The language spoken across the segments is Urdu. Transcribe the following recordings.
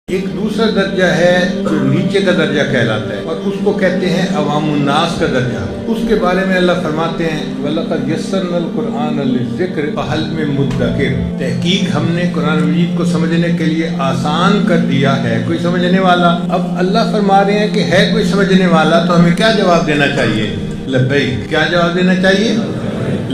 ایک دوسرا درجہ ہے جو نیچے کا درجہ کہلاتا ہے اور اس کو کہتے ہیں عوام الناس کا درجہ. اس کے بارے میں اللہ فرماتے ہیں وَلَقَدْ يَسَّرْنَا الْقُرْآنَ لِلذِّكْرِ فَهَلْ مِن مُدَّكِرٍ. تحقیق ہم نے قرآن مجید کو سمجھنے کے لیے آسان کر دیا ہے کوئی سمجھنے والا. اب اللہ فرما رہے ہیں کہ ہے کوئی سمجھنے والا تو ہمیں کیا جواب دینا چاہیے؟ لبیک. کیا جواب دینا چاہیے؟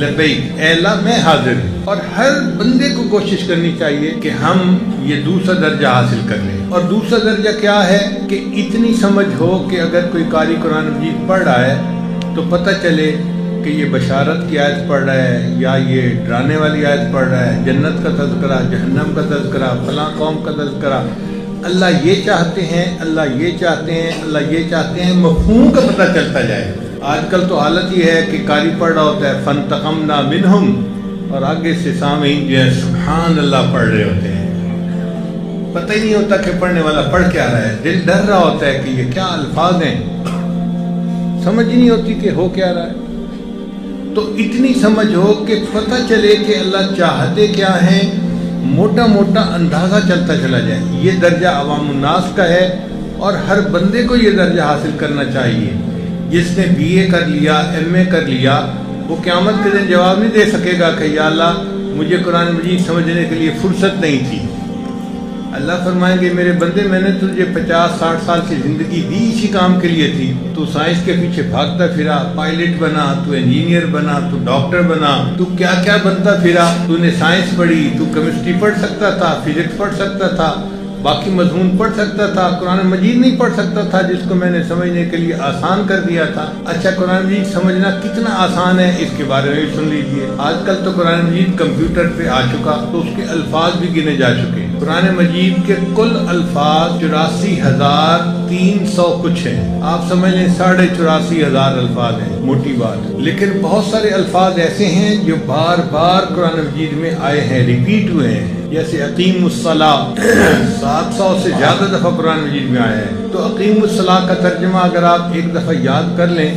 لبیک اے اللہ میں حاضر ہوں. اور ہر بندے کو کوشش کرنی چاہیے کہ ہم یہ دوسرا درجہ حاصل کر لیں. اور دوسرا درجہ کیا ہے کہ اتنی سمجھ ہو کہ اگر کوئی قاری قرآن مجید پڑھ رہا ہے تو پتہ چلے کہ یہ بشارت کی آیت پڑھ رہا ہے یا یہ ڈرانے والی آیت پڑھ رہا ہے، جنت کا تذکرہ، جہنم کا تذکرہ، فلاں قوم کا تذکرہ. اللہ یہ چاہتے ہیں، اللہ یہ چاہتے ہیں، اللہ یہ چاہتے ہیں، مفہوم کا پتہ چلتا جائے. آج کل تو حالت یہ ہے کہ قاری پڑھ رہا ہوتا ہے فَانْتَقَمْنَا مِنْهُمْ اور آگے سے سامعین جو ہے سبحان اللہ پڑھ رہے ہوتے ہیں. پتہ ہی نہیں ہوتا کہ پڑھنے والا پڑھ کیا رہا ہے. دل ڈر رہا ہوتا ہے کہ یہ کیا الفاظ ہیں، سمجھ ہی نہیں ہوتی کہ ہو کیا رہا ہے. تو اتنی سمجھ ہو کہ پتہ چلے کہ اللہ چاہتے کیا ہیں، موٹا موٹا اندازہ چلتا چلا جائے. یہ درجہ عوام الناس کا ہے اور ہر بندے کو یہ درجہ حاصل کرنا چاہیے. جس نے بی اے کر لیا، ایم اے کر لیا، وہ قیامت کے دن جواب نہیں دے سکے گا کہ یا اللہ مجھے قرآن مجید سمجھنے کے لیے فرصت نہیں تھی. اللہ فرمائیں گے میرے بندے میں نے تجھے 50-60 سال کی زندگی دی اسی کام کے لیے تھی. تو سائنس کے پیچھے بھاگتا پھرا، پائلٹ بنا، تو انجینئر بنا، تو ڈاکٹر بنا، تو کیا کیا بنتا پھرا. تو نے سائنس پڑھی، تو کیمسٹری پڑھ سکتا تھا، فزکس پڑھ سکتا تھا، باقی مضمون پڑھ سکتا تھا، قرآن مجید نہیں پڑھ سکتا تھا جس کو میں نے سمجھنے کے لیے آسان کر دیا تھا. اچھا قرآن مجید سمجھنا کتنا آسان ہے اس کے بارے میں بھی سن لیجئے. آج کل تو قرآن مجید کمپیوٹر پہ آ چکا تو اس کے الفاظ بھی گنے جا چکے. قرآن مجید کے کل الفاظ 84,300 کچھ ہیں. آپ سمجھ لیں 84,500 الفاظ ہیں، موٹی بات. لیکن بہت سارے الفاظ ایسے ہیں جو بار بار قرآن مجید میں آئے ہیں، ریپیٹ ہوئے ہیں. جیسے اقیم الصلاۃ 700 سے زیادہ دفعہ قرآن مجید میں آیا ہے. تو اقیم الصلاۃ کا ترجمہ اگر آپ ایک دفعہ یاد کر لیں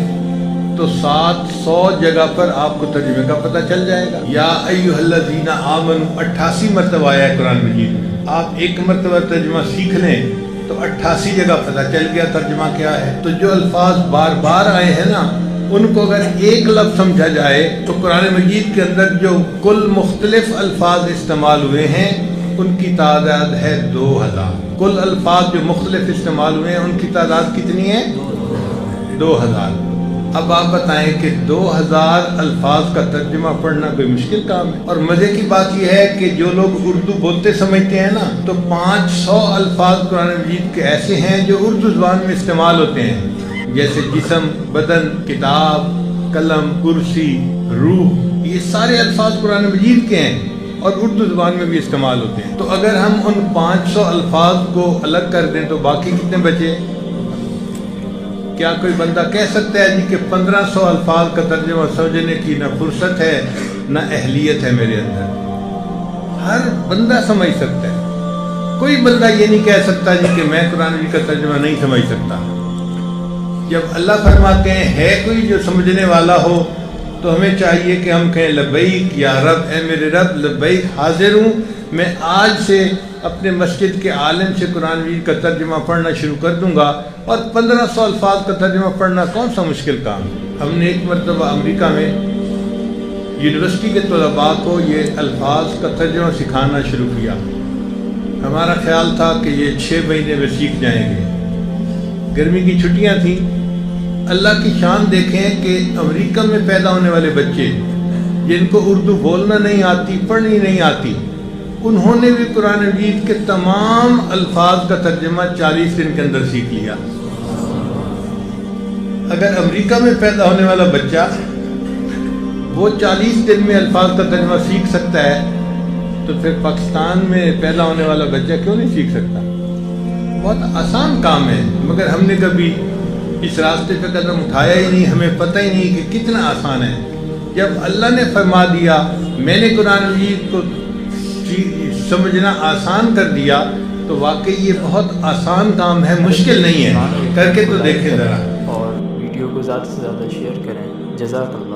تو 700 جگہ پر آپ کو ترجمے کا پتہ چل جائے گا. یا ایھا الذین آمنوا 88 مرتبہ آیا ہے قرآن مجید میں. آپ ایک مرتبہ ترجمہ سیکھ لیں تو 88 جگہ پتہ چل گیا ترجمہ کیا ہے. تو جو الفاظ بار بار آئے ہیں نا، ان کو اگر ایک لفظ سمجھا جائے تو قرآن مجید کے اندر جو کل مختلف الفاظ استعمال ہوئے ہیں ان کی تعداد ہے 2000. کل الفاظ جو مختلف استعمال ہوئے ہیں ان کی تعداد کتنی ہے؟ 2000. اب آپ بتائیں کہ 2000 الفاظ کا ترجمہ پڑھنا کوئی مشکل کام ہے. اور مزے کی بات یہ ہے کہ جو لوگ اردو بولتے سمجھتے ہیں نا، تو 500 الفاظ قرآن مجید کے ایسے ہیں جو اردو زبان میں استعمال ہوتے ہیں، جیسے جسم، بدن، کتاب، قلم، کرسی، روح. یہ سارے الفاظ قرآن مجید کے ہیں اور اردو زبان میں بھی استعمال ہوتے ہیں. تو اگر ہم ان 500 الفاظ کو الگ کر دیں تو باقی کتنے بچے؟ کیا کوئی بندہ کہہ سکتا ہے جی کہ 1500 الفاظ کا ترجمہ سمجھنے کی نہ فرصت ہے نہ اہلیت ہے میرے اندر؟ ہر بندہ سمجھ سکتا ہے. کوئی بندہ یہ نہیں کہہ سکتا جی کہ میں قرآن مجید کا ترجمہ نہیں سمجھ سکتا. جب اللہ فرماتے ہیں ہے کوئی جو سمجھنے والا ہو تو ہمیں چاہیے کہ ہم کہیں لبیک یا رب، اے میرے رب لبیک، حاضر ہوں. میں آج سے اپنے مسجد کے عالم سے قرآن مجید کا ترجمہ پڑھنا شروع کر دوں گا. اور 1500 الفاظ کا ترجمہ پڑھنا کون سا مشکل کام ہے؟ ہم نے ایک مرتبہ امریکہ میں یونیورسٹی کے طلباء کو یہ الفاظ کا ترجمہ سکھانا شروع کیا. ہمارا خیال تھا کہ یہ 6 مہینے میں سیکھ جائیں گے. گرمی کی چھٹیاں تھیں. اللہ کی شان دیکھیں کہ امریکہ میں پیدا ہونے والے بچے جن کو اردو بولنا نہیں آتی، پڑھنی نہیں آتی، انہوں نے بھی قرآن مجید کے تمام الفاظ کا ترجمہ 40 دن کے اندر سیکھ لیا. اگر امریکہ میں پیدا ہونے والا بچہ وہ 40 دن میں الفاظ کا ترجمہ سیکھ سکتا ہے تو پھر پاکستان میں پیدا ہونے والا بچہ کیوں نہیں سیکھ سکتا؟ بہت آسان کام ہے، مگر ہم نے کبھی اس راستے پہ قدم اٹھایا ہی نہیں. ہمیں پتہ ہی نہیں کہ کتنا آسان ہے. جب اللہ نے فرما دیا میں نے قرآن مجید کو سمجھنا آسان کر دیا تو واقعی یہ بہت آسان کام ہے، مشکل نہیں ہے. کر کے تو دیکھیں ذرا. اور ویڈیو کو زیادہ سے زیادہ شیئر کریں. جزاک اللہ.